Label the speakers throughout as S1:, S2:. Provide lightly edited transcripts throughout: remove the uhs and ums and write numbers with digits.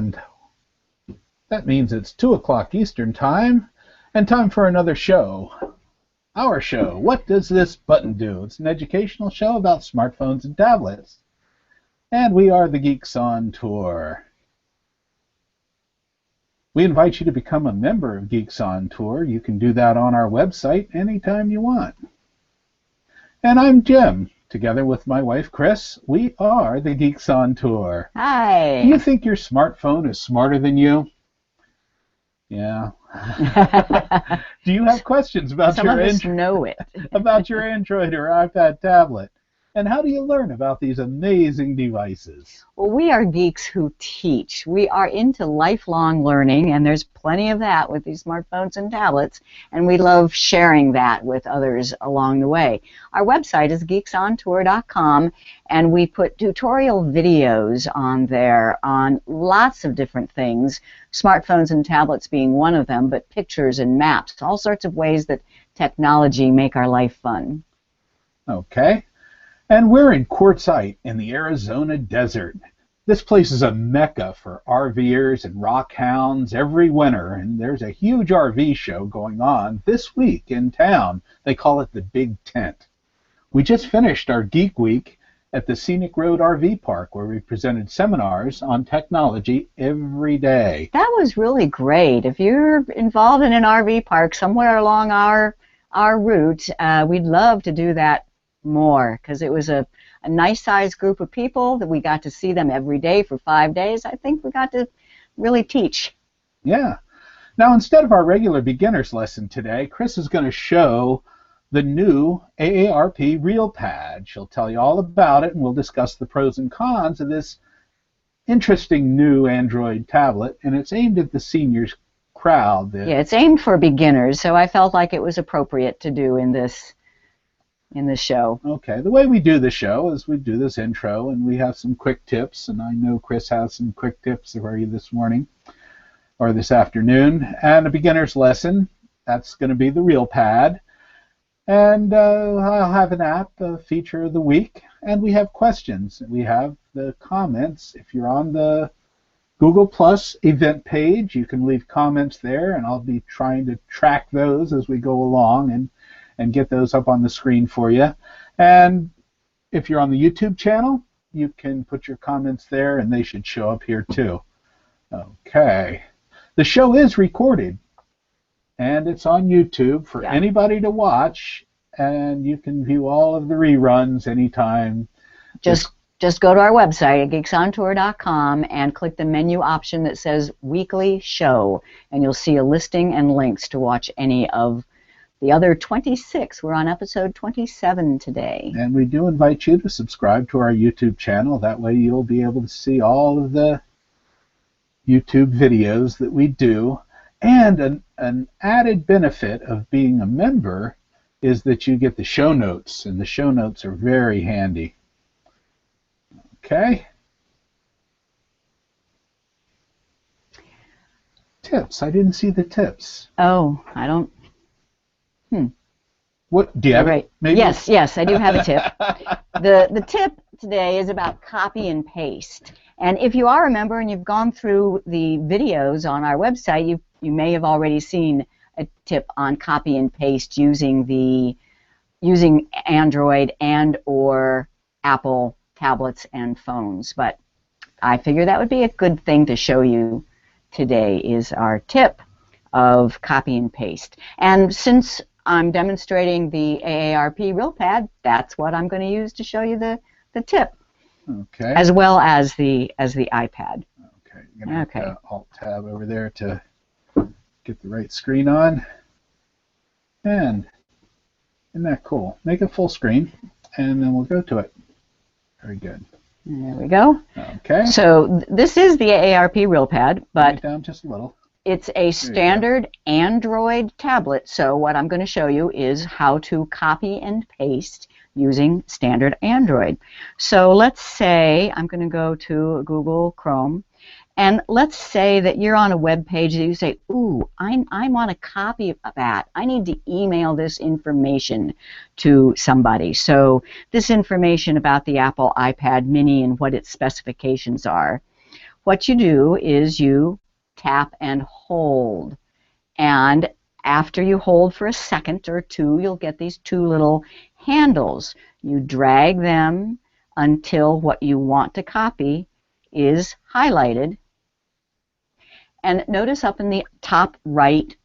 S1: And that means it's 2 o'clock Eastern Time, and time for another show. Our show, What Does This Button Do? It's an educational show about smartphones and tablets. And we are the Geeks on Tour. We invite you to become a member of Geeks on Tour. You can do that on our website anytime you want. And I'm Jim. Together with my wife, Chris, we are the Geeks on Tour.
S2: Hi.
S1: Do you think your smartphone is smarter than you? Yeah. Do you have questions about
S2: Some of us know it.
S1: about your Android or iPad tablet? And how do you learn about these amazing devices?
S2: Well, we are geeks who teach. We are into lifelong learning, and there's plenty of that with these smartphones and tablets, and we love sharing that with others along the way. Our website is geeksontour.com, and we put tutorial videos on there on lots of different things, smartphones and tablets being one of them, but pictures and maps, all sorts of ways that technology make our life fun.
S1: Okay. And we're in Quartzsite in the Arizona desert. This place is a mecca for RVers and rock hounds every winter, and there's a huge RV show going on this week in town. They call it the Big Tent. We just finished our Geek Week at the Scenic Road RV Park, where we presented seminars on technology every day.
S2: That was really great. If you're involved in an RV park somewhere along our route, we'd love to do that more, because it was a nice sized group of people that we got to see them every day for 5 days. I think we got to really teach.
S1: Yeah. Now, instead of our regular beginner's lesson today, Chris is going to show the new AARP RealPad. She'll tell you all about it, and we'll discuss the pros and cons of this interesting new Android tablet, and it's aimed at the seniors crowd.
S2: Yeah, it's aimed for beginners, so I felt like it was appropriate to do in this show.
S1: Okay, the way we do the show is we do this intro, and we have some quick tips, and I know Chris has some quick tips for you this morning or this afternoon, and a beginner's lesson. That's going to be the RealPad, and I'll have an app, a feature of the week, and we have questions. We have the comments. If you're on the Google Plus event page, you can leave comments there, and I'll be trying to track those as we go along and get those up on the screen for you. And if you're on the YouTube channel, you can put your comments there, and they should show up here too. Okay. The show is recorded, and it's on YouTube for anybody to watch, and you can view all of the reruns anytime.
S2: Just go to our website at geeksontour.com and click the menu option that says Weekly Show, and you'll see a listing and links to watch any of the other 26. We're on episode 27 today.
S1: And we do invite you to subscribe to our YouTube channel. That way you'll be able to see all of the YouTube videos that we do. And an added benefit of being a member is that you get the show notes, and the show notes are very handy. Okay. Tips. I didn't see the tips.
S2: Oh, I don't.
S1: What do you have?
S2: Right.
S1: Maybe?
S2: Yes, I do have a tip. The tip today is about copy and paste. And if you are a member and you've gone through the videos on our website, you may have already seen a tip on copy and paste using Android and or Apple tablets and phones. But I figure that would be a good thing to show you today, is our tip of copy and paste. And since I'm demonstrating the AARP RealPad, that's what I'm going to use to show you the tip.
S1: Okay.
S2: As well as the iPad.
S1: Okay. You're going to have to Alt-Tab over there to get the right screen on. And isn't that cool? Make it full screen, and then we'll go to it. Very good.
S2: There we go.
S1: Okay.
S2: So this is the AARP RealPad, but
S1: it down just a little.
S2: It's a standard Android tablet, so what I'm going to show you is how to copy and paste using standard Android. So let's say I'm going to go to Google Chrome, and let's say that you're on a web page that you say, ooh, I want a copy of that. I need to email this information to somebody. So this information about the Apple iPad mini and what its specifications are. what you do is you tap and hold. And after you hold for a second or two, you'll get these two little handles. You drag them until what you want to copy is highlighted. And notice up in the top right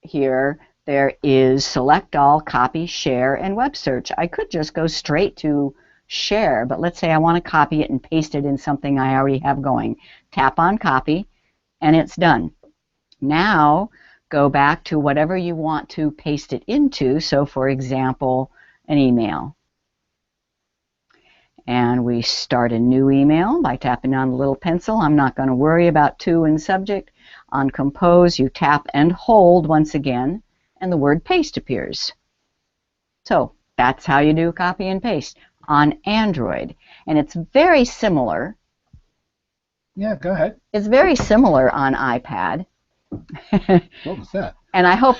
S2: here, there is Select All, Copy, Share, and Web Search. I could just go straight to Share, but let's say I want to copy it and paste it in something I already have going. Tap on Copy, and it's done. Now, go back to whatever you want to paste it into. So, for example, an email. And we start a new email by tapping on the little pencil. I'm not going to worry about to in subject. On Compose, you tap and hold once again, and the word paste appears. So that's how you do copy and paste on Android. And it's very similar.
S1: Yeah, go ahead.
S2: It's very similar on iPad.
S1: What was that?
S2: And I hope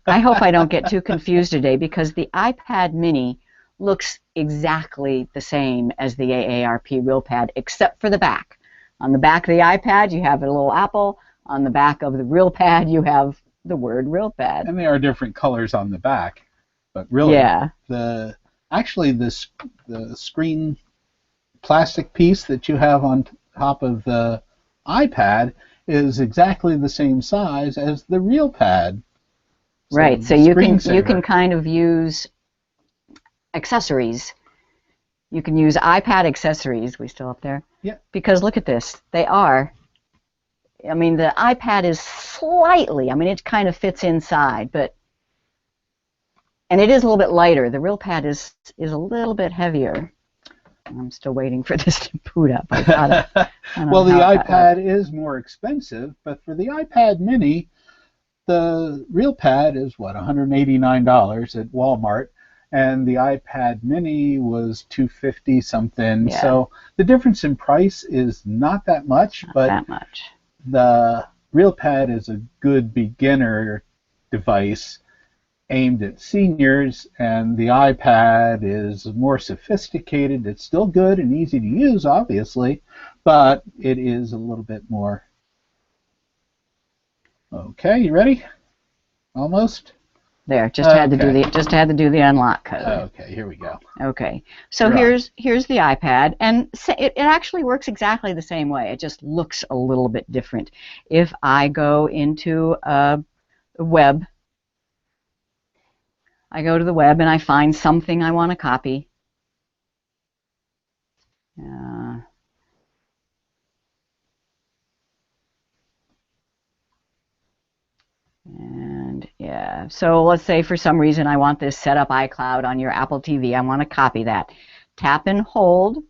S2: I don't get too confused today, because the iPad mini looks exactly the same as the AARP RealPad, except for the back. On the back of the iPad, you have a little apple. On the back of the RealPad, you have the word RealPad.
S1: And there are different colors on the back, but really,
S2: yeah.
S1: the screen plastic piece that you have on top of the iPad is exactly the same size as the RealPad.
S2: Right. So you can kind of use accessories. You can use iPad accessories. We still up there?
S1: Yeah.
S2: Because look at this. They are. I mean, the iPad is slightly. I mean, it kind of fits inside, and it is a little bit lighter. The RealPad is a little bit heavier. I'm still waiting for this to boot up.
S1: Well, the iPad is more expensive, but for the iPad mini, the RealPad is what, $189 at Walmart, and the iPad mini was $250 something.
S2: Yeah.
S1: So the difference in price is not that much, but
S2: that much.
S1: The RealPad is a good beginner device aimed at seniors, and the iPad is more sophisticated. It's still good and easy to use, obviously, but it is a little bit more. Okay, you ready? Almost?
S2: There, just had to do the unlock code.
S1: Okay, here we go.
S2: Okay, so here's the iPad, and it actually works exactly the same way. It just looks a little bit different. If I go into a web, I go to the web and I find something I want to copy. And yeah, so let's say for some reason I want this set up iCloud on your Apple TV. I want to copy that. Tap and hold,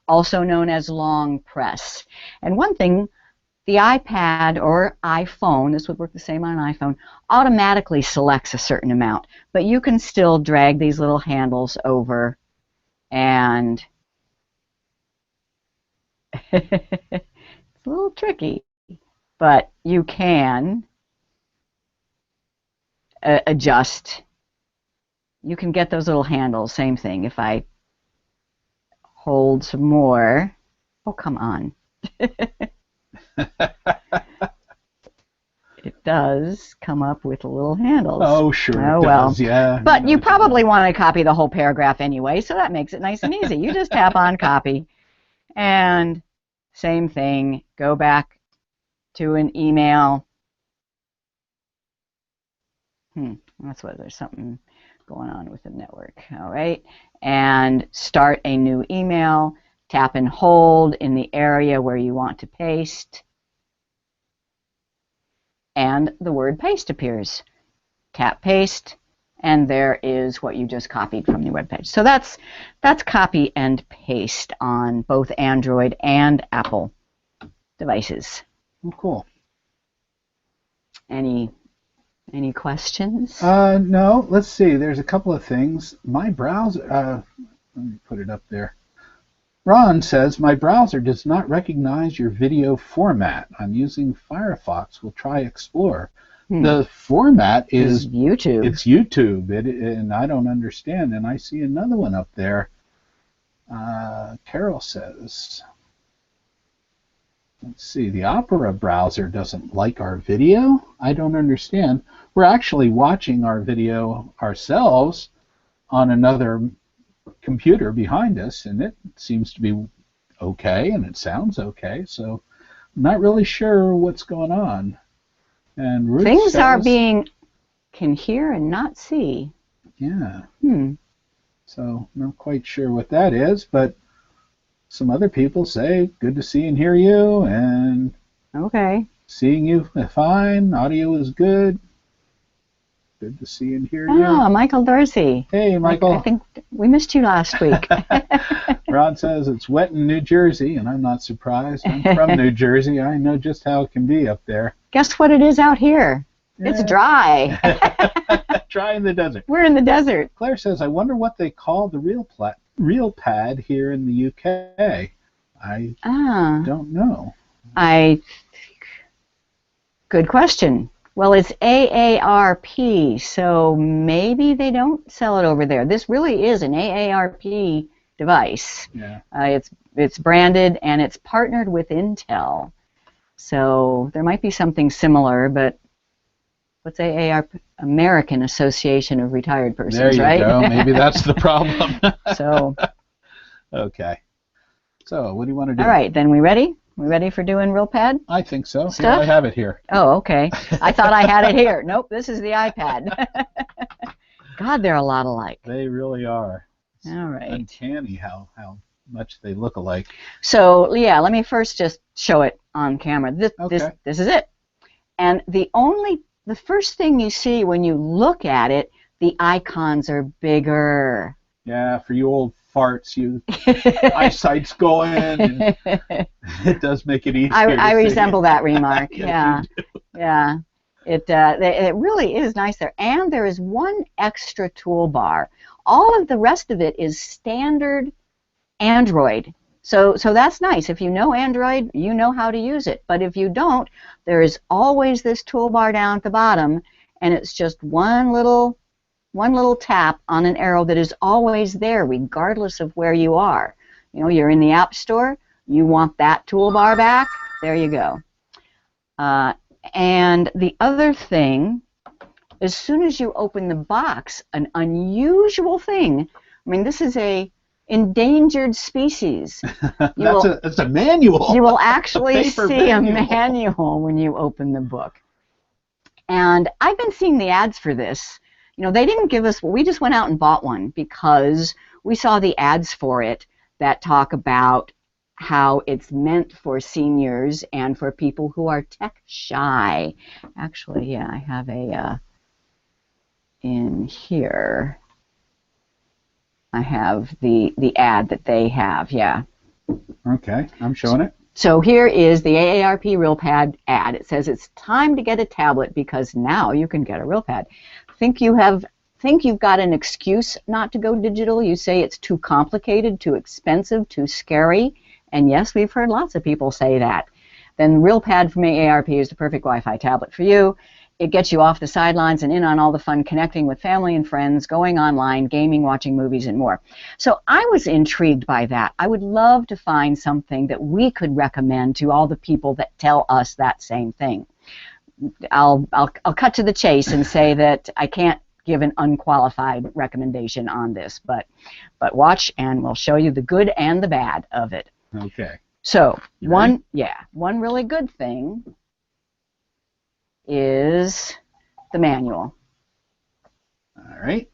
S2: also known as long press. And one thing, the iPad or iPhone, this would work the same on an iPhone, automatically selects a certain amount, but you can still drag these little handles over, and it's a little tricky, but you can adjust. You can get those little handles, same thing. If I hold some more, oh, come on. It does come up with little handles.
S1: Oh, sure it does, yeah.
S2: But you probably want to copy the whole paragraph anyway, so that makes it nice and easy. You just tap on copy, and same thing, go back to an email. That's what, there's something going on with the network. All right, and start a new email. Tap and hold in the area where you want to paste, and the word paste appears. Tap paste, and there is what you just copied from the web page. So that's copy and paste on both Android and Apple devices.
S1: Oh, cool.
S2: Any questions?
S1: No. Let's see. There's a couple of things. My browser. Let me put it up there. Ron says, my browser does not recognize your video format. I'm using Firefox. We'll try Explorer. The format is
S2: YouTube.
S1: It's YouTube, and I don't understand. And I see another one up there. Carol says, let's see, the Opera browser doesn't like our video. I don't understand. We're actually watching our video ourselves on another computer behind us, and it seems to be okay, and it sounds okay. So I'm not really sure what's going on. And Ruth
S2: Things
S1: says,
S2: are being can hear and not see.
S1: yeah.
S2: Hmm.
S1: So not quite sure what that is, but some other people say good to see and hear you, and
S2: Okay.
S1: seeing you fine. Audio is good. Good to see and hear
S2: Ah,
S1: you.
S2: Michael Dorsey.
S1: Hey, Michael.
S2: I think we missed you last week.
S1: Rod says it's wet in New Jersey, and I'm not surprised. I'm from New Jersey. I know just how it can be up there.
S2: Guess what it is out here? It's dry.
S1: Dry in the desert.
S2: We're in the desert.
S1: Claire says, I wonder what they call the RealPad here in the UK. I don't know.
S2: Good question. Well, it's AARP, so maybe they don't sell it over there. This really is an AARP device.
S1: Yeah.
S2: It's branded and it's partnered with Intel. So there might be something similar, but what's AARP? American Association of Retired Persons, right?
S1: There you go. Maybe that's the problem.
S2: So.
S1: Okay. So what do you want to do?
S2: All right, then we ready? We ready for doing RealPad?
S1: I think so.
S2: Stuff?
S1: Yeah, I have it here.
S2: Oh, okay. I thought I had it here. Nope, this is the iPad. God, they're a lot alike.
S1: They really are. It's
S2: all right.
S1: Uncanny how much they look alike.
S2: So, yeah, let me first just show it on camera. This is it. And the first thing you see when you look at it, the icons are bigger.
S1: Yeah, for you old farts, eyesight's going, and it does make it easier.
S2: I resemble that remark. Yeah. It really is nice there. And there is one extra toolbar. All of the rest of it is standard Android. So that's nice. If you know Android, you know how to use it. But if you don't, there is always this toolbar down at the bottom, and it's just one little tap on an arrow that is always there, regardless of where you are. You know, you're in the App Store, you want that toolbar back, there you go. And the other thing, as soon as you open the box, an unusual thing, I mean, this is a endangered species.
S1: It's a manual.
S2: You will actually see a
S1: manual.
S2: manual when you open the book. And I've been seeing the ads for this. You know, they didn't give us, we just went out and bought one because we saw the ads for it that talk about how it's meant for seniors and for people who are tech shy. Actually, yeah, I have a, in here, I have the ad that they have, yeah.
S1: Okay, I'm showing it.
S2: So here is the AARP RealPad ad. It says it's time to get a tablet because now you can get a RealPad. Think you've got an excuse not to go digital? You say it's too complicated, too expensive, too scary. And yes, we've heard lots of people say that. Then RealPad from AARP is the perfect Wi-Fi tablet for you. It gets you off the sidelines and in on all the fun connecting with family and friends, going online, gaming, watching movies, and more. So I was intrigued by that. I would love to find something that we could recommend to all the people that tell us that same thing. I'll cut to the chase and say that I can't give an unqualified recommendation on this, but watch and we'll show you the good and the bad of it.
S1: Okay.
S2: So one really good thing is the manual.
S1: All right.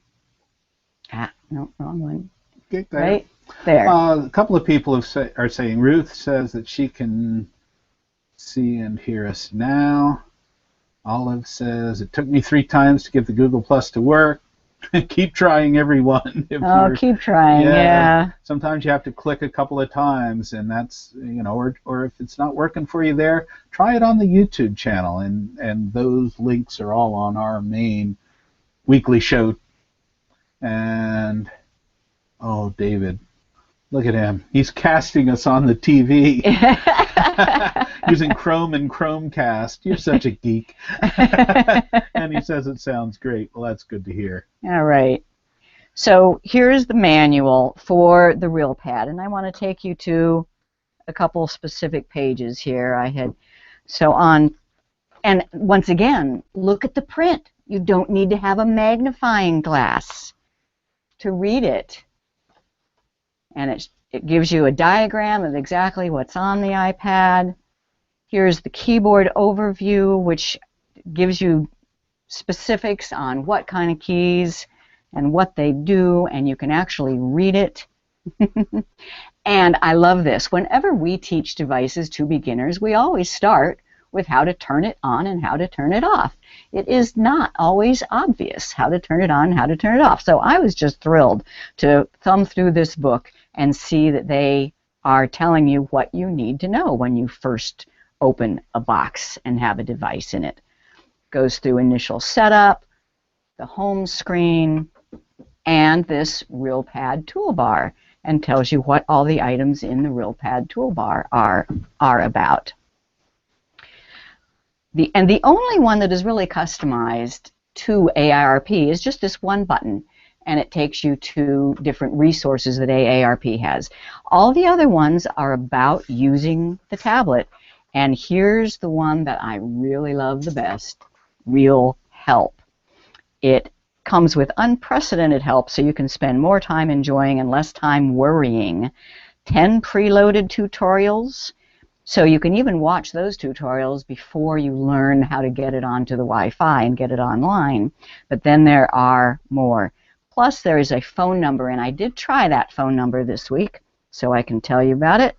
S2: No, wrong one.
S1: Get there.
S2: Right there.
S1: A couple of people are saying Ruth says that she can see and hear us now. Olive says it took me 3 times to get the Google Plus to work. Keep trying, everyone.
S2: Keep trying. Yeah.
S1: Sometimes you have to click a couple of times, and that's, you know, or if it's not working for you there, try it on the YouTube channel, and those links are all on our main weekly show. And oh, David, look at him. He's casting us on the TV using Chrome and Chromecast. You're such a geek. And he says it sounds great. Well, that's good to hear.
S2: All right. So here's the manual for the RealPad, and I want to take you to a couple specific pages here. So on, and once again, look at the print. You don't need to have a magnifying glass to read it. And it gives you a diagram of exactly what's on the iPad. Here's the keyboard overview, which gives you specifics on what kind of keys and what they do, and you can actually read it. And I love this. Whenever we teach devices to beginners, we always start with how to turn it on and how to turn it off. It is not always obvious how to turn it on and how to turn it off. So I was just thrilled to thumb through this book and see that they are telling you what you need to know when you first open a box and have a device in it. Goes through initial setup, the home screen, and this RealPad toolbar, and tells you what all the items in the RealPad toolbar are about. And the only one that is really customized to AARP is just this one button, and it takes you to different resources that AARP has. All the other ones are about using the tablet, and here's the one that I really love the best, Real Help. It comes with unprecedented help, so you can spend more time enjoying and less time worrying. 10 preloaded tutorials, so you can even watch those tutorials before you learn how to get it onto the Wi-Fi and get it online. But then there are more. Plus there is a phone number, and I did try that phone number this week, so I can tell you about it.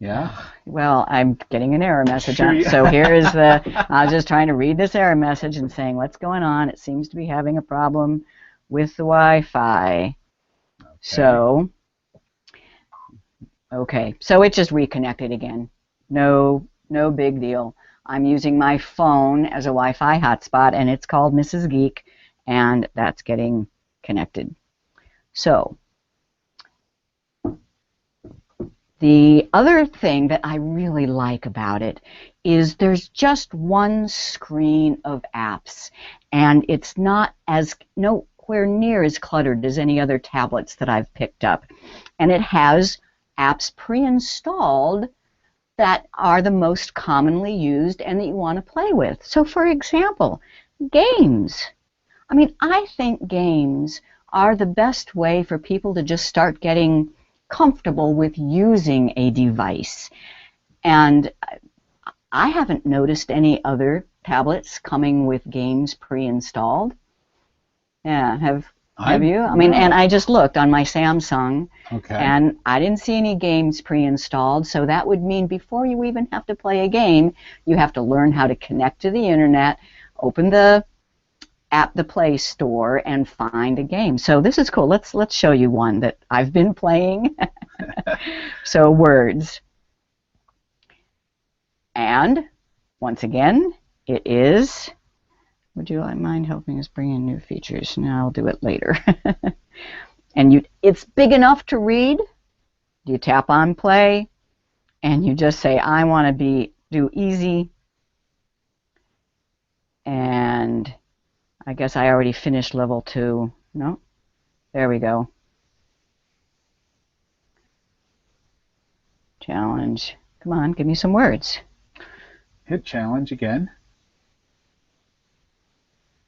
S1: Yeah?
S2: Well, I'm getting an error message.
S1: Sure,
S2: So here is I was just trying to read this error message and saying what's going on. It seems to be having a problem with the Wi-Fi.
S1: Okay.
S2: So, okay, so it just reconnected again. No big deal. I'm using my phone as a Wi-Fi hotspot, and it's called Mrs. Geek, and that's getting connected. So, the other thing that I really like about it is there's just one screen of apps, and it's nowhere near as cluttered as any other tablets that I've picked up. And it has apps pre-installed that are the most commonly used and that you want to play with. So for example, games. I mean, I think games are the best way for people to just start getting comfortable with using a device. And I haven't noticed any other tablets coming with games pre-installed. Yeah, have you? I mean, and I just looked on my Samsung,
S1: okay,
S2: and I didn't see any games pre-installed, so that would mean before you even have to play a game, you have to learn how to connect to the internet, open the Play Store, and find a game. So this is cool. Let's show you one that I've been playing. So words. And once again, it is, would you mind helping us bring in new features? No, I'll do it later. And it's big enough to read. You tap on play, and you just say, I want to do easy. And I guess I already finished level 2. No? There we go. Challenge. Come on, give me some words.
S1: Hit challenge again.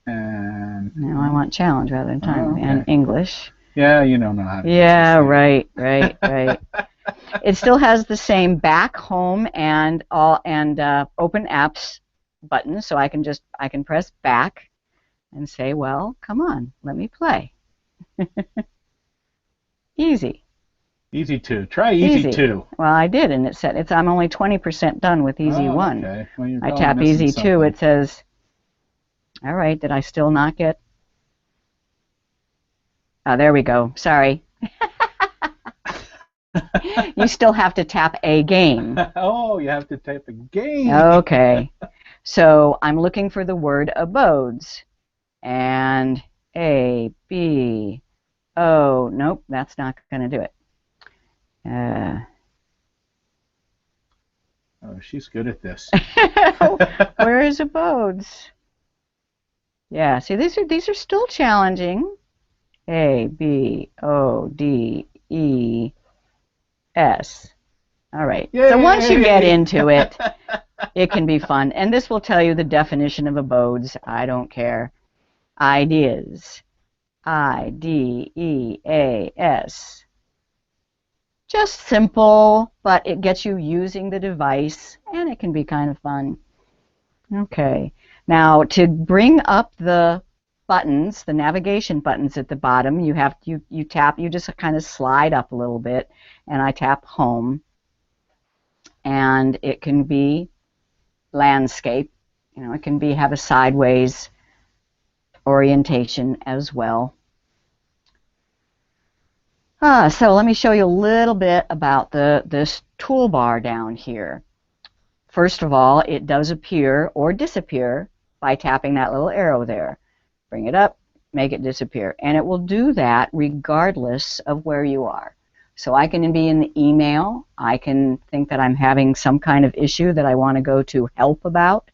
S1: And
S2: now I want challenge rather than time.
S1: Okay.
S2: And English.
S1: Yeah, you don't know how to do
S2: Yeah,
S1: this.
S2: right. It still has the same back, home, and open apps buttons, so I can press back and say, well, come on, let me play. Easy.
S1: Easy 2. Try easy 2.
S2: Well, I did, and it said I'm only 20% done with easy 1.
S1: Okay. Well,
S2: I tap easy 2, it says, all right, did I still not get? Oh, there we go. Sorry. You still have to tap a game.
S1: Oh, you have to type a game.
S2: Okay. So I'm looking for the word abodes. And A, B, O. Nope, that's not going to do it.
S1: Oh, she's good at this.
S2: Where is abodes? Yeah, see, these are still challenging. A, B, O, D, All right.
S1: Yay!
S2: So once you get into it, it can be fun. And this will tell you the definition of abodes. I don't care. Ideas. IDEAS. Just simple, but it gets you using the device, and it can be kind of fun. Okay. Now, to bring up the buttons, the navigation buttons at the bottom, you tap, you just kind of slide up a little bit, and I tap home. And it can be landscape. You know, it can be have a sideways orientation as well. So let me show you a little bit about this toolbar down here. First of all, it does appear or disappear by tapping that little arrow there. Bring it up, make it disappear. And it will do that regardless of where you are. So I can be in the email. I can think that I'm having some kind of issue that I want to go to help about.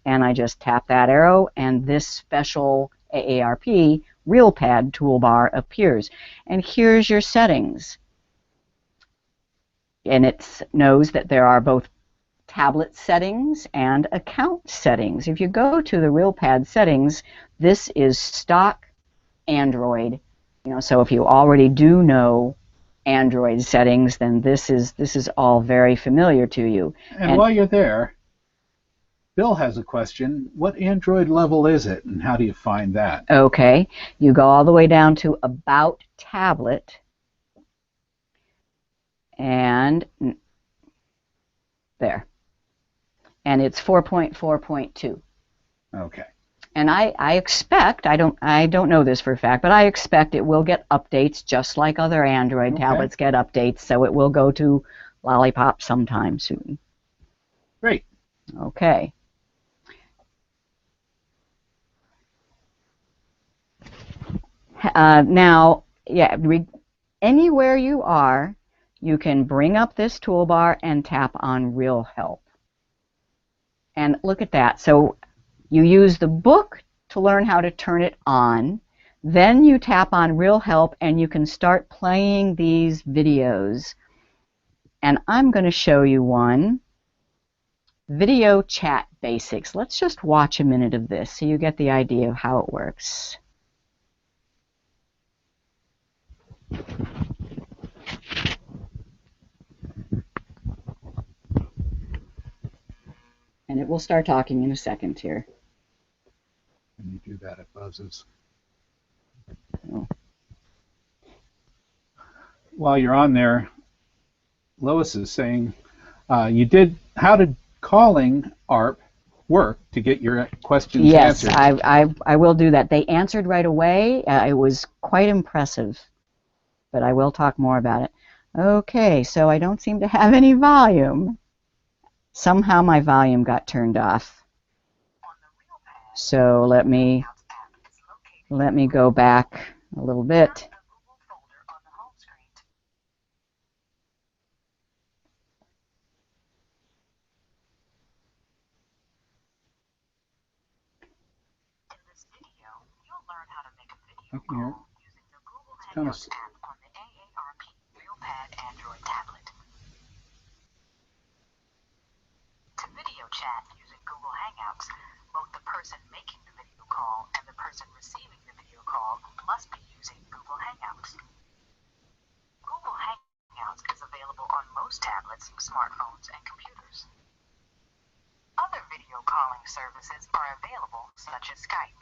S2: And I just tap that arrow, and this special AARP RealPad toolbar appears. And here's your settings. And it knows that there are both tablet settings and account settings. If you go to the RealPad settings, this is stock Android. You know, so if you already do know Android settings, then this is all very familiar to you.
S1: And while you're there, Bill has a question. What Android level is it, and how do you find that?
S2: Okay, you go all the way down to About Tablet, and there. And it's 4.4.2.
S1: Okay.
S2: And I expect, I don't know this for a fact, but I expect it will get updates just like other Android tablets get updates, so it will go to Lollipop sometime soon.
S1: Great.
S2: Okay. Now, yeah, anywhere you are, you can bring up this toolbar and tap on Real Help. And look at that. So you use the book to learn how to turn it on. Then you tap on Real Help, and you can start playing these videos. And I'm going to show you one. Video Chat Basics. Let's just watch a minute of this so you get the idea of how it works. And it will start talking in a second here.
S1: When you do that, it buzzes.
S2: Oh.
S1: While you're on there, Lois is saying, how did calling AARP work to get your questions answered?
S2: Yes, I will do that. They answered right away. It was quite impressive, but I will talk more about it. Okay, so I don't seem to have any volume. Somehow my volume got turned off. So let me go back a little bit.
S1: Up here. It's kind of
S3: on the AARP RealPad Android tablet. To video chat using Google Hangouts, both the person making the video call and the person receiving the video call must be using Google Hangouts. Google Hangouts is available on most tablets, smartphones, and computers. Other video calling services are available, such as Skype.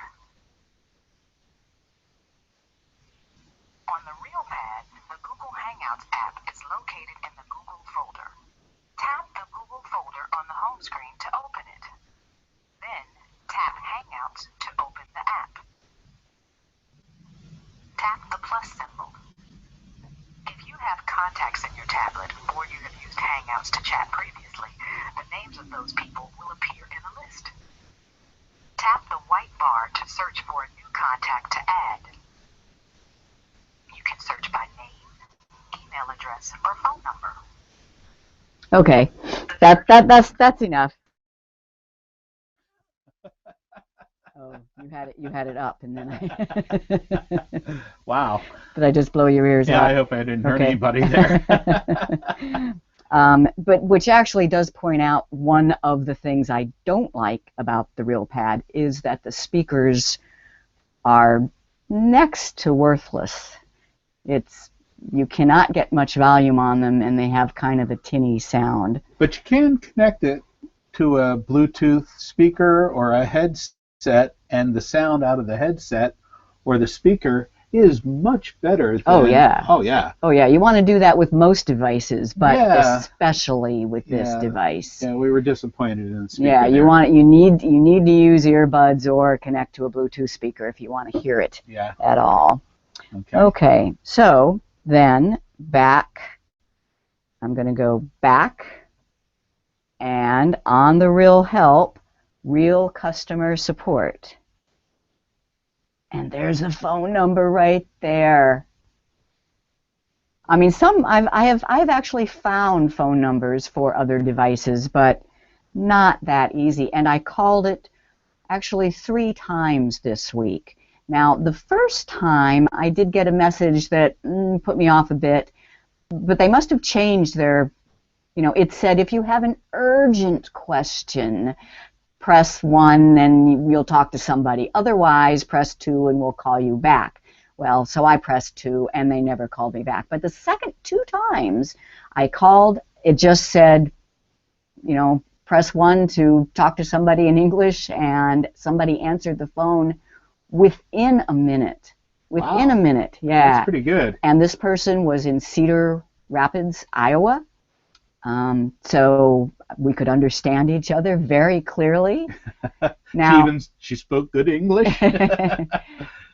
S3: On the RealPad, the Google Hangouts app is located in the Google folder. Tap the Google folder on the home screen to open it. Then, tap Hangouts to open the app. Tap the plus symbol. If you have contacts in your tablet, or you have used Hangouts to chat previously, the names of those people will appear in a list. Tap the white bar to search for a new contact to add. You can search by name, email address, or phone number.
S2: Okay, that's enough. Oh, You had it up, and then I
S1: Wow.
S2: did I just blow your ears
S1: Yeah,
S2: out?
S1: I hope I didn't hurt
S2: Okay.
S1: anybody there.
S2: But which actually does point out one of the things I don't like about the RealPad is that the speakers are next to worthless. You cannot get much volume on them, and they have kind of a tinny sound.
S1: But you can connect it to a Bluetooth speaker or a headset, and the sound out of the headset or the speaker is much better than...
S2: Oh, yeah.
S1: Oh, yeah.
S2: Oh, yeah. You want to do that with most devices, but
S1: Yeah.
S2: especially with this device.
S1: Yeah, we were disappointed in the speaker.
S2: Yeah, you need to use earbuds or connect to a Bluetooth speaker if you want to hear it at all. Okay. So then back. I'm going to go back, and on the Real Help, Real Customer Support. And there's the phone number right there. I mean, I've actually found phone numbers for other devices, but not that easy. And I called it actually 3 times this week. Now, the first time I did get a message that put me off a bit, but they must have changed their, it said if you have an urgent question, press 1 and we'll talk to somebody. Otherwise, press 2 and we'll call you back. Well, so I pressed 2 and they never called me back. But the second 2 times I called, it just said, press 1 to talk to somebody in English, and somebody answered the phone within a minute. Within a minute, yeah.
S1: That's pretty good.
S2: And this person was in Cedar Rapids, Iowa. So we could understand each other very clearly. Now,
S1: she spoke good English.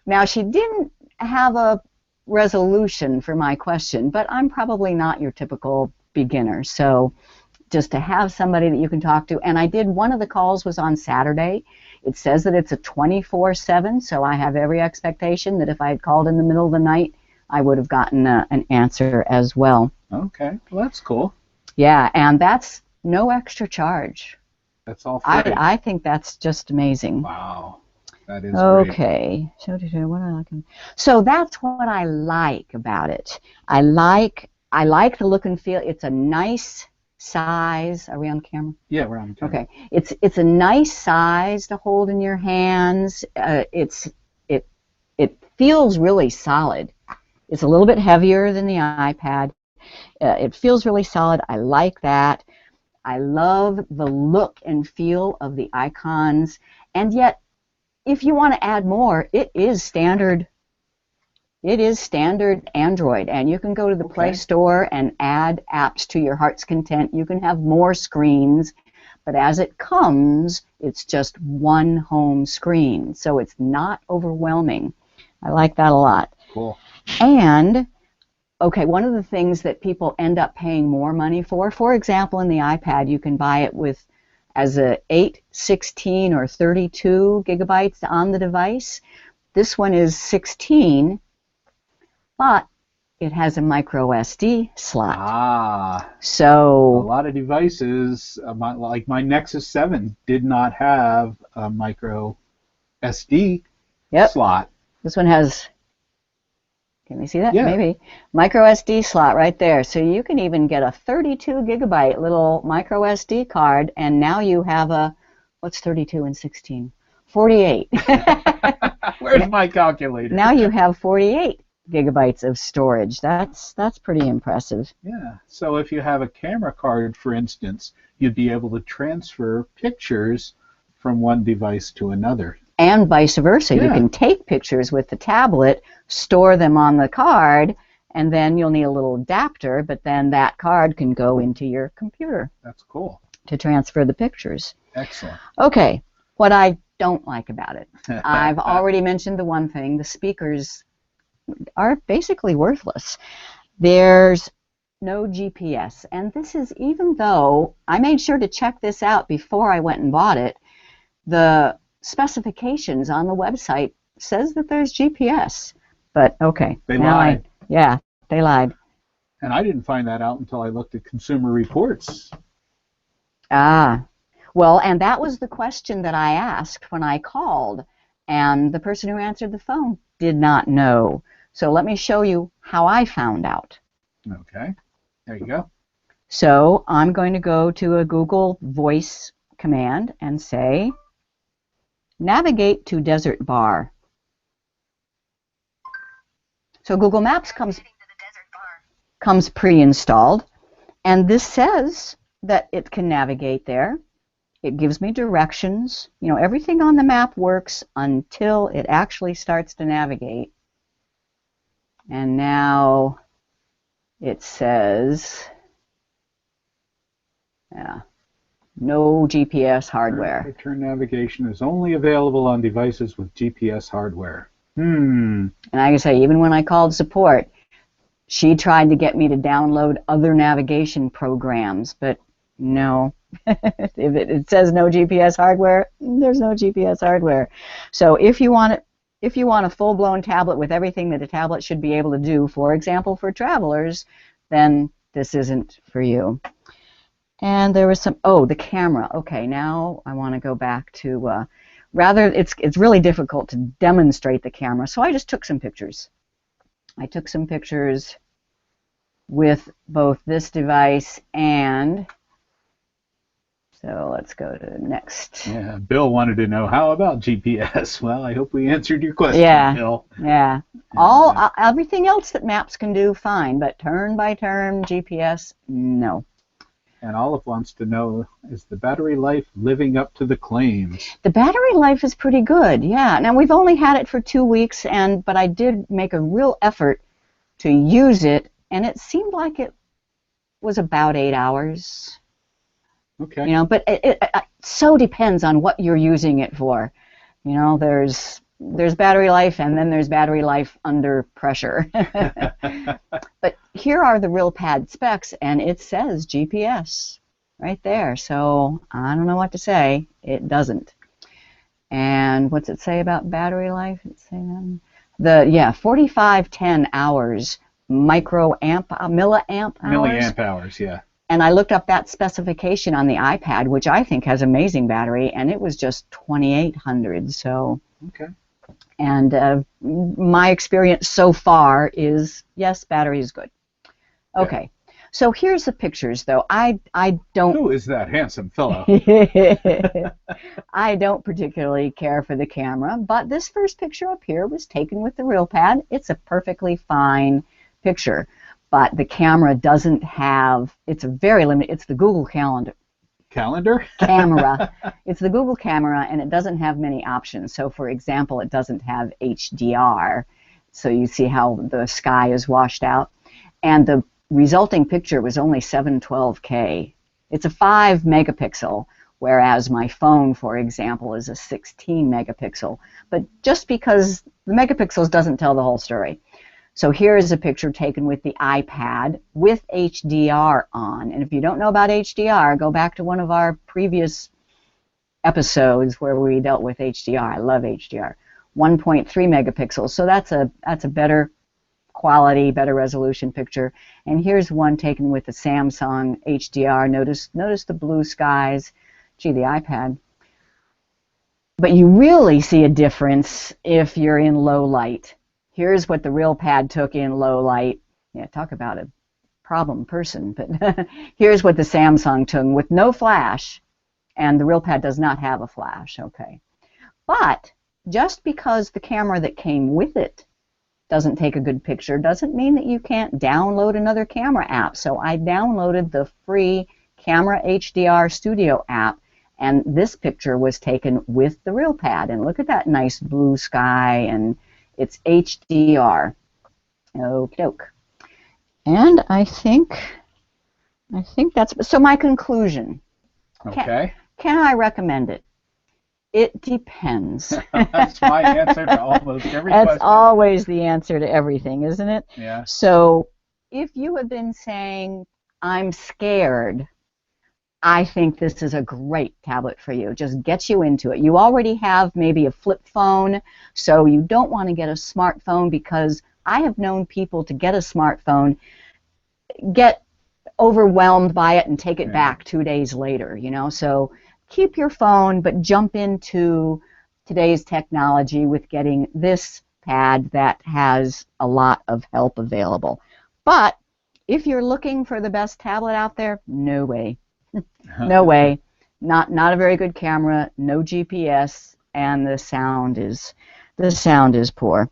S2: Now, she didn't have a resolution for my question, but I'm probably not your typical beginner. So just to have somebody that you can talk to. And one of the calls was on Saturday. It says that it's a 24/7, so I have every expectation that if I had called in the middle of the night, I would have gotten an answer as well.
S1: Okay, well, that's cool.
S2: Yeah, and that's no extra charge.
S1: That's all free.
S2: I think that's just amazing.
S1: Wow, that is
S2: okay. So that's what I like about it. I like the look and feel. It's a nice size. Are we on camera?
S1: Yeah, we're on camera.
S2: Okay. It's a nice size to hold in your hands. It feels really solid. It's a little bit heavier than the iPad. It feels really solid. I like that. I love the look and feel of the icons. And yet, if you want to add more, it is standard. It is standard Android, and you can go to the Play Store and add apps to your heart's content. You can have more screens, but as it comes, it's just one home screen, so it's not overwhelming. I like that a lot.
S1: Cool.
S2: And one of the things that people end up paying more money for example, in the iPad, you can buy it as a 8, 16, or 32 gigabytes on the device. This one is 16, but it has a micro SD slot.
S1: Ah.
S2: So
S1: a lot of devices, like my Nexus 7, did not have a micro SD slot.
S2: This one has... Can we see that?
S1: Yeah.
S2: Maybe. Micro SD slot right there. So you can even get a 32 gigabyte little micro SD card, and now you have what's 32 and 16? 48.
S1: Where's my calculator?
S2: Now you have 48 gigabytes of storage. That's pretty impressive.
S1: Yeah. So if you have a camera card, for instance, you'd be able to transfer pictures from one device to another.
S2: And vice versa.
S1: Yeah.
S2: You can take pictures with the tablet, store them on the card, and then you'll need a little adapter, but then that card can go into your computer.
S1: That's cool.
S2: To transfer the pictures.
S1: Excellent.
S2: Okay, what I don't like about it. I've already mentioned the one thing. The speakers are basically worthless. There's no GPS, and this is even though I made sure to check this out before I went and bought it. The specifications on the website says that there's GPS, but okay.
S1: They lied.
S2: They lied.
S1: And I didn't find that out until I looked at Consumer Reports.
S2: Ah, well, and that was the question that I asked when I called. And the person who answered the phone did not know. So let me show you how I found out.
S1: Okay. There you go.
S2: So I'm going to go to a Google Voice command and say, navigate to Desert Bar. So Google Maps comes pre-installed, and this says that it can navigate there. It gives me directions. You know, everything on the map works until it actually starts to navigate. And now it says, no GPS hardware.
S1: Return navigation is only available on devices with GPS hardware. And
S2: I can say, even when I called support, she tried to get me to download other navigation programs, but no. If it says no GPS hardware, there's no GPS hardware. So if you want a full-blown tablet with everything that a tablet should be able to do, for example, for travelers, then this isn't for you. And there was some, the camera. Okay, now I want to go back to, it's really difficult to demonstrate the camera, so I just took some pictures. I took some pictures with both this device and, so let's go to the next.
S1: Yeah, Bill wanted to know, how about GPS? Well, I hope we answered your question, Bill.
S2: Yeah. Everything else that maps can do, fine, but turn by turn GPS, no.
S1: And Olive wants to know, is the battery life living up to the claims?
S2: The battery life is pretty good, yeah. Now, we've only had it for 2 weeks, but I did make a real effort to use it, and it seemed like it was about 8 hours.
S1: Okay.
S2: You know, but it so depends on what you're using it for. You know, there's battery life, and then there's battery life under pressure. But here are the RealPad specs, and it says GPS right there. So I don't know what to say. It doesn't. And what's it say about battery life? It's saying 4510 hours, milliamp hours.
S1: Milliamp hours, yeah.
S2: And I looked up that specification on the iPad, which I think has amazing battery, and it was just 2800. So.
S1: Okay.
S2: And my experience so far is, yes, battery is good. Okay, so here's the pictures, though. I don't.
S1: Who is that handsome fellow?
S2: I don't particularly care for the camera, but this first picture up here was taken with the RealPad. It's a perfectly fine picture, but the camera doesn't have. It's a very limited. It's the Google Calendar. Camera. It's the Google camera, and it doesn't have many options. So, for example, it doesn't have HDR, so you see how the sky is washed out. And the resulting picture was only 712K. It's a 5 megapixel, whereas my phone, for example, is a 16 megapixel. But just because the megapixels doesn't tell the whole story. So here is a picture taken with the iPad with HDR on. And if you don't know about HDR, go back to one of our previous episodes where we dealt with HDR. I love HDR. 1.3 megapixels. So that's a better quality, better resolution picture. And here's one taken with the Samsung HDR. Notice the blue skies. Gee, the iPad. But you really see a difference if you're in low light. Here's what the RealPad took in low light. Yeah, talk about a problem person. But here's what the Samsung took with no flash, and the RealPad does not have a flash. Okay, but just because the camera that came with it doesn't take a good picture doesn't mean that you can't download another camera app. So I downloaded the free Camera HDR Studio app, and this picture was taken with the RealPad. And look at that nice blue sky, and it's HDR. Okie doke. And I think that's, so my conclusion.
S1: Okay.
S2: Can I recommend it? It depends.
S1: That's my answer to almost every
S2: That's
S1: question.
S2: always the answer to everything, isn't it?
S1: Yeah.
S2: So if you have been saying, I'm scared, I think this is a great tablet for you. Just gets you into it. You already have maybe a flip phone, so you don't want to get a smartphone, because I have known people to get a smartphone, get overwhelmed by it, and take it back 2 days later, you know. So keep your phone, but jump into today's technology with getting this pad that has a lot of help available. But if you're looking for the best tablet out there, no way. No way. Not a very good camera, no GPS, and the sound is poor.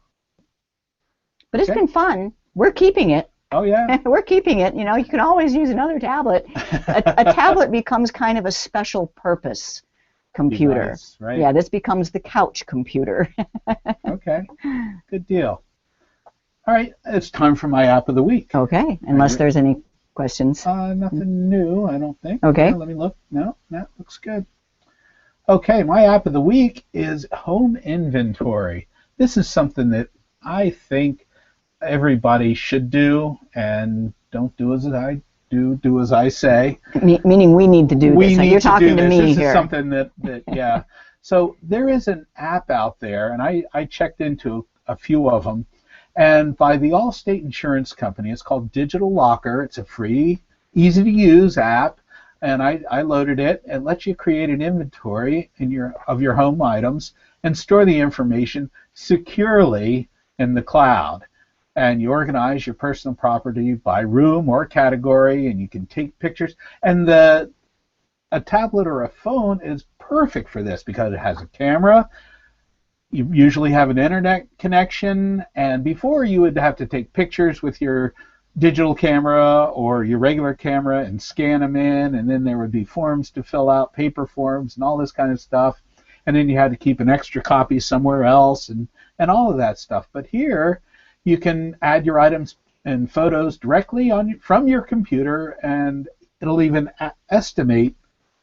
S2: But it's been fun. We're keeping it.
S1: Oh, yeah.
S2: We're keeping it. You know, you can always use another tablet. A tablet becomes kind of a special purpose computer.
S1: Device, right?
S2: Yeah, this becomes the couch computer.
S1: Okay, good deal. All right, it's time for my app of the week.
S2: Okay, unless there's any questions.
S1: Nothing new, I don't think.
S2: Okay.
S1: Let me look. No, that looks good. Okay, my app of the week is Home Inventory. This is something that I think everybody should do, and don't do as I do as I say.
S2: Meaning we need to do this. You're talking to me
S1: this
S2: here.
S1: Is something that yeah. So there is an app out there, and I checked into a few of them, and by the Allstate Insurance Company. It's called Digital Locker. It's a free, easy to use app, and I loaded it. It lets you create an inventory of your home items and store the information securely in the cloud. And you organize your personal property by room or category, and you can take pictures. And a tablet or a phone is perfect for this because it has a camera. You usually have an internet connection, and before you would have to take pictures with your digital camera or your regular camera and scan them in, and then there would be forms to fill out, paper forms and all this kind of stuff, and then you had to keep an extra copy somewhere else and all of that stuff. But here you can add your items and photos directly from your computer, and it'll even estimate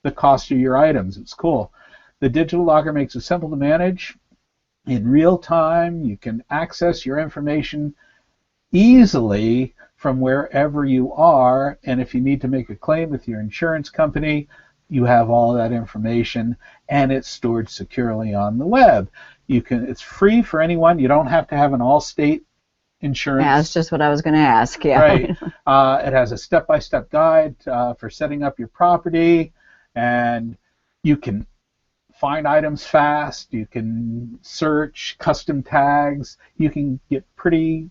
S1: the cost of your items. It's cool. The Digital Locker makes it simple to manage. In real time, you can access your information easily from wherever you are, and if you need to make a claim with your insurance company, you have all that information, and it's stored securely on the web. It's free for anyone. You don't have to have an Allstate insurance.
S2: Yeah, that's just what I was going to ask. Yeah.
S1: Right. It has a step-by-step guide for setting up your property, and you can find items fast. You can search custom tags. You can get pretty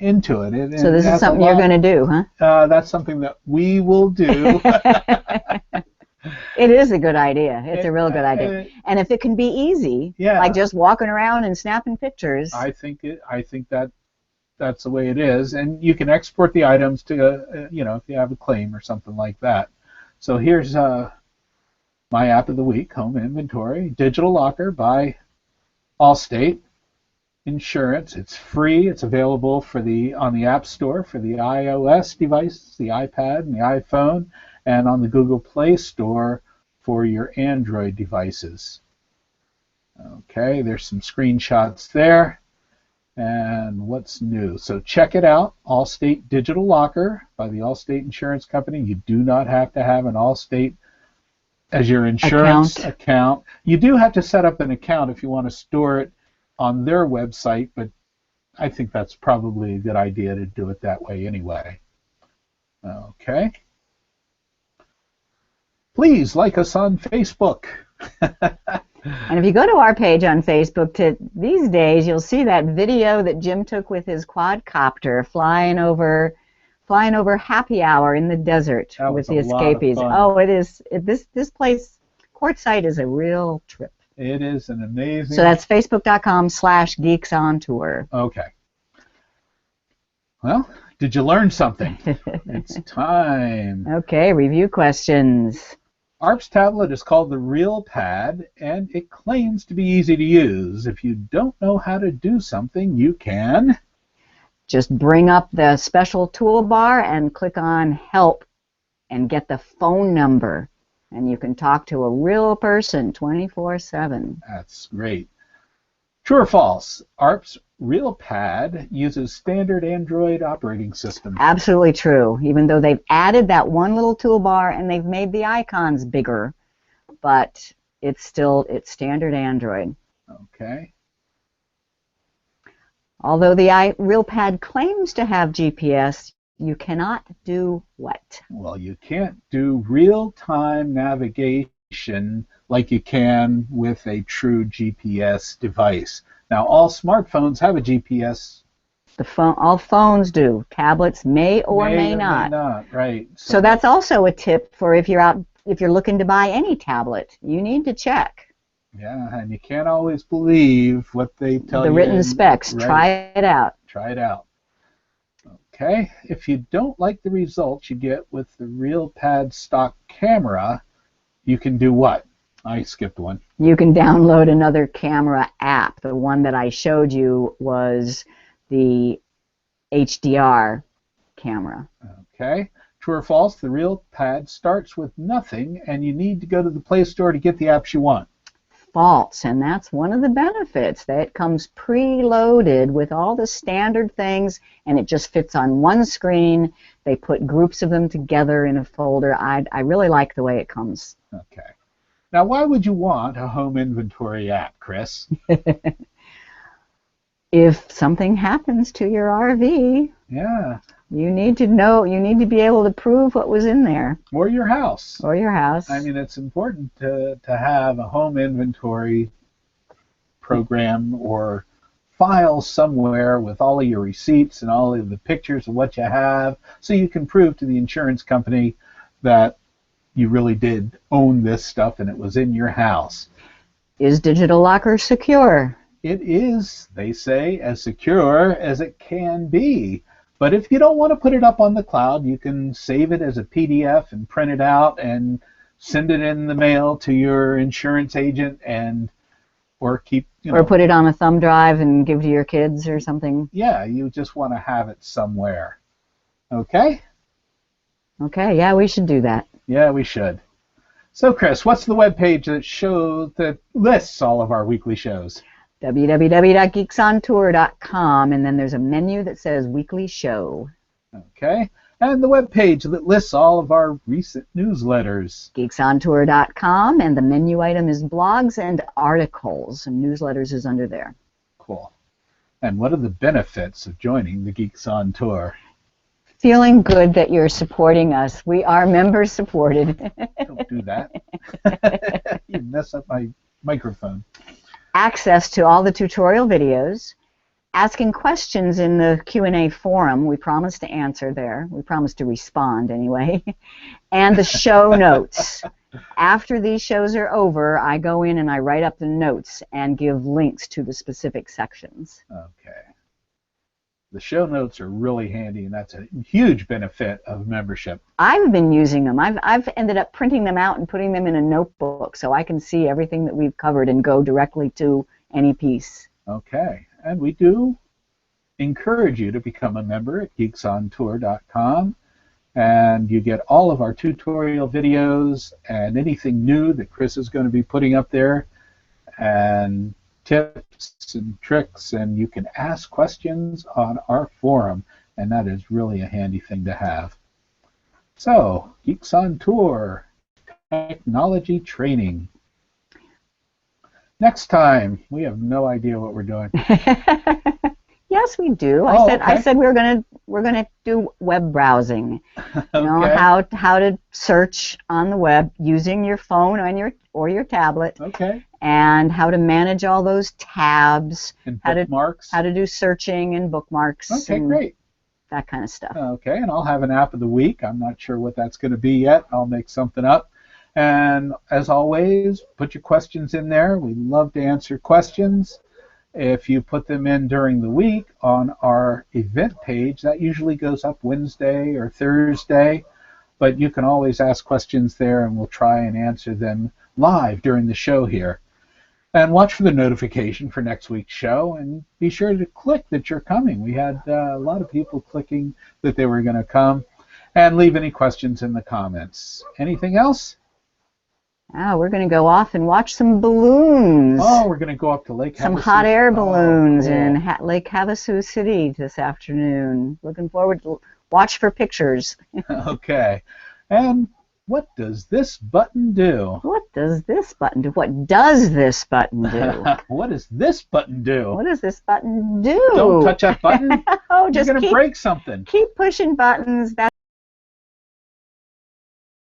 S1: into it.
S2: So this is something you're going to do, huh?
S1: That's something that we will do.
S2: It is a good idea. It's a real good idea. And if it can be easy, like just walking around and snapping pictures.
S1: I think that's the way it is. And you can export the items to, if you have a claim or something like that. So here's my app of the week, Home Inventory, Digital Locker by Allstate Insurance. It's free. It's available on the App Store for the iOS devices, the iPad and the iPhone, and on the Google Play Store for your Android devices. Okay, there's some screenshots there. And what's new? So check it out, Allstate Digital Locker by the Allstate Insurance Company. You do not have to have an Allstate as your insurance account. You do have to set up an account if you want to store it on their website, but I think that's probably a good idea to do it that way anyway. Okay. Please like us on Facebook.
S2: And if you go to our page on Facebook these days, you'll see that video that Jim took with his quadcopter flying over happy hour in the desert with the escapees. Oh, it is. This place, Quartzsite, is a real trip.
S1: It is an amazing.
S2: So that's facebook.com/Geeks On Tour.
S1: Okay. Well, did you learn something? It's time.
S2: Okay, review questions.
S1: AARP's tablet is called the RealPad, and it claims to be easy to use. If you don't know how to do something, you can
S2: just bring up the special toolbar and click on Help and get the phone number, and you can talk to a real person 24/7.
S1: That's great. True or false? AARP's RealPad uses standard Android operating system.
S2: Absolutely true. Even though they've added that one little toolbar and they've made the icons bigger, but it's standard Android.
S1: Okay.
S2: Although the RealPad claims to have GPS, you cannot do what?
S1: Well, you can't do real-time navigation like you can with a true GPS device. Now, all smartphones have a GPS.
S2: All phones do. Tablets may or may not.
S1: May not, right.
S2: So that's also a tip for if you're looking to buy any tablet. You need to check.
S1: Yeah, and you can't always believe what they tell you.
S2: The written specs.
S1: Right.
S2: Try it out.
S1: Try it out. Okay, if you don't like the results you get with the RealPad stock camera, you can do what? I skipped one.
S2: You can download another camera app. The one that I showed you was the HDR camera.
S1: Okay, true or false, the RealPad starts with nothing, and you need to go to the Play Store to get the apps you want.
S2: False, and that's one of the benefits, that it comes preloaded with all the standard things, and it just fits on one screen. They put groups of them together in a folder. I really like the way it comes.
S1: Okay. Now, why would you want a home inventory app, Chris?
S2: If something happens to your RV,
S1: yeah,
S2: you need to be able to prove what was in there.
S1: Or your house.
S2: Or your house.
S1: I mean, it's important to have a home inventory program or file somewhere with all of your receipts and all of the pictures of what you have, so you can prove to the insurance company that you really did own this stuff and it was in your house.
S2: Is Digital Locker secure?
S1: It is, they say, as secure as it can be. But if you don't want to put it up on the cloud, you can save it as a PDF and print it out and send it in the mail to your insurance agent, or
S2: put it on a thumb drive and give to your kids or something.
S1: Yeah, you just want to have it somewhere. Okay?
S2: Okay, yeah, we should do that.
S1: Yeah, we should. So, Chris, what's the webpage that lists all of our weekly shows?
S2: www.geeksontour.com, and then there's a menu that says Weekly Show.
S1: Okay. And the webpage that lists all of our recent newsletters.
S2: Geeksontour.com, and the menu item is Blogs and Articles, and Newsletters is under there.
S1: Cool. And what are the benefits of joining the Geeks on Tour?
S2: Feeling good that you're supporting us. We are members supported.
S1: Don't do that. You mess up my microphone.
S2: Access to all the tutorial videos, asking questions in the Q&A forum. We promise to answer there. We promise to respond anyway. And the show notes. After these shows are over, I go in and I write up the notes and give links to the specific sections.
S1: Okay. The show notes are really handy, and that's a huge benefit of membership.
S2: I've been using them. I've ended up printing them out and putting them in a notebook so I can see everything that we've covered and go directly to any piece.
S1: Okay. And we do encourage you to become a member at geeksontour.com, and you get all of our tutorial videos and anything new that Chris is going to be putting up there, and tips and tricks, and you can ask questions on our forum, and that is really a handy thing to have. So, Geeks on Tour, technology training. Next time, we have no idea what we're doing.
S2: Yes, we do.
S1: Okay.
S2: I said we're gonna do web browsing. You know,
S1: Okay.
S2: how to search on the web using your phone or your tablet.
S1: Okay.
S2: And how to manage all those tabs.
S1: And bookmarks.
S2: How to do searching and bookmarks.
S1: Okay,
S2: and
S1: great.
S2: that kind of stuff.
S1: Okay, and I'll have an app of the week. I'm not sure what that's going to be yet. I'll make something up. And as always, put your questions in there. We love to answer questions. If you put them in during the week on our event page, that usually goes up Wednesday or Thursday. But you can always ask questions there, and we'll try and answer them live during the show here. And watch for the notification for next week's show, and be sure to click that you're coming. We had a lot of people clicking that they were going to come, and leave any questions in the comments. Anything else?
S2: Oh, we're going to go off and watch some balloons.
S1: Oh, we're going to go up to Lake Havasu.
S2: Some hot air balloons
S1: cool.
S2: in Lake Havasu City this afternoon. Looking forward to watch for pictures.
S1: Okay. And what does this button do?
S2: What does this button do? What does this button do?
S1: What does this button do?
S2: What does this button do?
S1: Don't touch that button.
S2: Oh,
S1: You're
S2: just
S1: going to break something.
S2: keep pushing buttons.